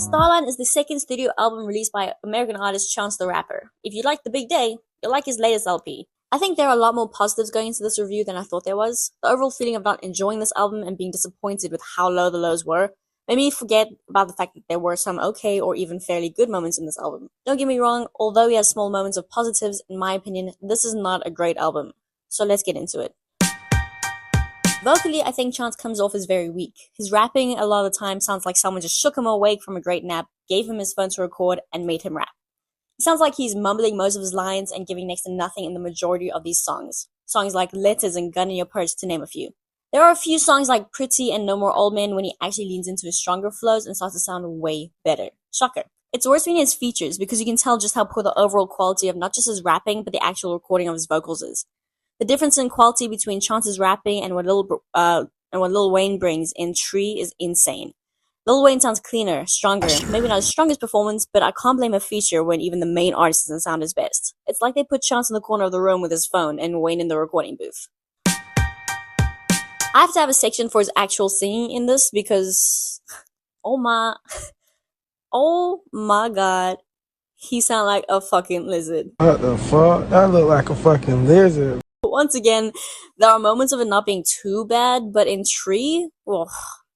Starline is the second studio album released by American artist Chance the Rapper. If you like The Big Day, you'll like his latest LP. I think there are a lot more positives going into this review than I thought there was. The overall feeling of not enjoying this album and being disappointed with how low the lows were made me forget about the fact that there were some okay or even fairly good moments in this album. Don't get me wrong, although he has small moments of positives, in my opinion, this is not a great album. So let's get into it. Vocally, I think Chance comes off as very weak. His rapping a lot of the time sounds like someone just shook him awake from a great nap, gave him his phone to record, and made him rap. It sounds like he's mumbling most of his lines and giving next to nothing in the majority of these songs. Songs like Letters and Gun in Your Purse, to name a few. There are a few songs like Pretty and No More Old Men when he actually leans into his stronger flows and starts to sound way better. Shocker. It's worse when he has features because you can tell just how poor the overall quality of not just his rapping but the actual recording of his vocals is. The difference in quality between Chance's rapping and what Lil Wayne brings in Tree is insane. Lil Wayne sounds cleaner, stronger, maybe not his strongest performance, but I can't blame a feature when even the main artist doesn't sound his best. It's like they put Chance in the corner of the room with his phone and Wayne in the recording booth. I have to have a section for his actual singing in this because, oh my god, he sounds like a fucking lizard. What the fuck? That look like a fucking lizard. Once again, there are moments of it not being too bad, but in Tree,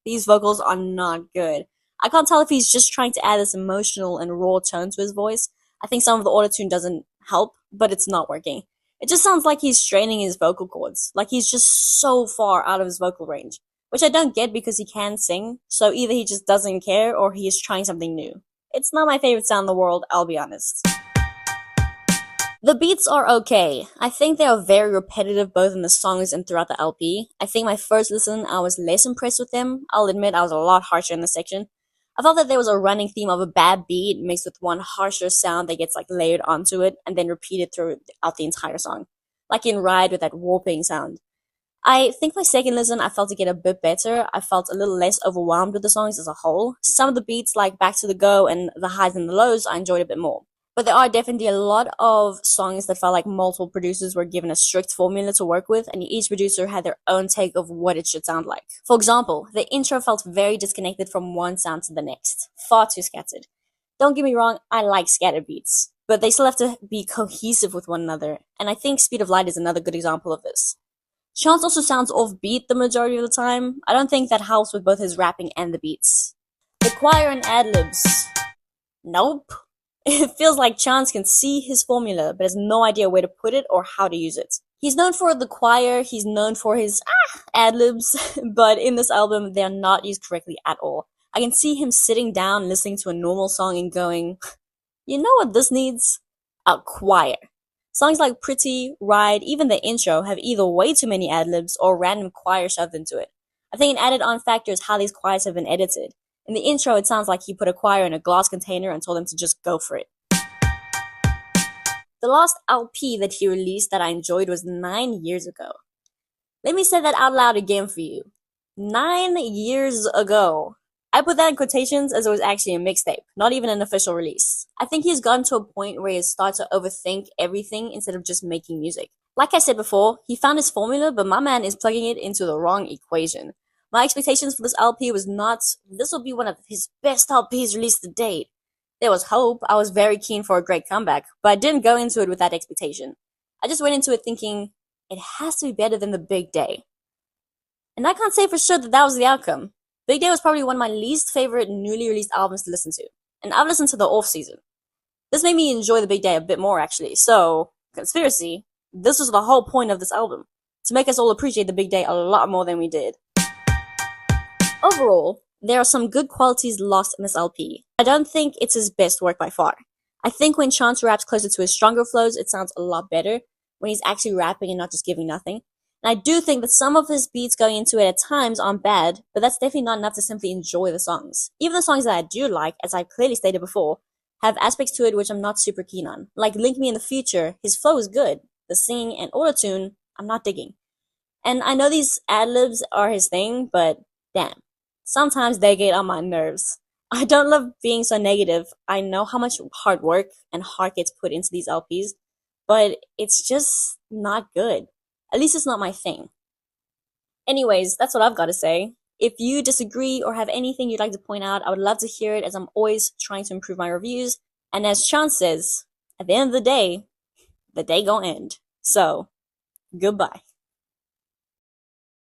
these vocals are not good. I can't tell if he's just trying to add this emotional and raw tone to his voice. I think some of the autotune doesn't help, but it's not working. It just sounds like he's straining his vocal cords, like he's just so far out of his vocal range, which I don't get because he can sing, so either he just doesn't care or he is trying something new. It's not my favorite sound in the world, I'll be honest. The beats are okay. I think they are very repetitive both in the songs and throughout the LP. I think my first listen, I was less impressed with them. I'll admit I was a lot harsher in this section. I felt that there was a running theme of a bad beat mixed with one harsher sound that gets layered onto it and then repeated throughout the entire song. Like in Ride with that warping sound. I think my second listen, I felt it get a bit better. I felt a little less overwhelmed with the songs as a whole. Some of the beats like Back to the Go and the highs and the lows I enjoyed a bit more. But there are definitely a lot of songs that felt like multiple producers were given a strict formula to work with, and each producer had their own take of what it should sound like. For example, the intro felt very disconnected from one sound to the next. Far too scattered. Don't get me wrong, I like scattered beats, but they still have to be cohesive with one another, and I think Speed of Light is another good example of this. Chance also sounds offbeat the majority of the time. I don't think that helps with both his rapping and the beats. The choir and Ad Libs. Nope. It feels like Chance can see his formula, but has no idea where to put it or how to use it. He's known for the choir, he's known for his ad-libs, but in this album, they're not used correctly at all. I can see him sitting down, listening to a normal song and going, you know what this needs? A choir. Songs like Pretty, Ride, even the intro have either way too many ad-libs or random choir shoved into it. I think an added on factor is how these choirs have been edited. In the intro, it sounds like he put a choir in a glass container and told them to just go for it. The last LP that he released that I enjoyed was 9 years ago. Let me say that out loud again for you. 9 years ago. I put that in quotations as it was actually a mixtape, not even an official release. I think he's gotten to a point where he starts to overthink everything instead of just making music. Like I said before, he found his formula, but my man is plugging it into the wrong equation. My expectations for this LP was not, this will be one of his best LPs released to date. There was hope, I was very keen for a great comeback, but I didn't go into it with that expectation. I just went into it thinking, it has to be better than The Big Day. And I can't say for sure that was the outcome. Big Day was probably one of my least favorite newly released albums to listen to, and I've listened to the off-season. This made me enjoy The Big Day a bit more actually, so, conspiracy, this was the whole point of this album, to make us all appreciate The Big Day a lot more than we did. Overall, there are some good qualities lost in this LP. I don't think it's his best work by far. I think when Chance raps closer to his stronger flows, it sounds a lot better when he's actually rapping and not just giving nothing. And I do think that some of his beats going into it at times aren't bad, but that's definitely not enough to simply enjoy the songs. Even the songs that I do like, as I've clearly stated before, have aspects to it which I'm not super keen on. Like Link Me in the Future, his flow is good. The singing and autotune, I'm not digging. And I know these ad-libs are his thing, but damn. Sometimes they get on my nerves. I don't love being so negative. I know how much hard work and heart gets put into these LPs, but it's just not good. At least it's not my thing. Anyways, that's what I've got to say. If you disagree or have anything you'd like to point out, I would love to hear it as I'm always trying to improve my reviews. And as Sean says, at the end of the day gonna end. So, goodbye.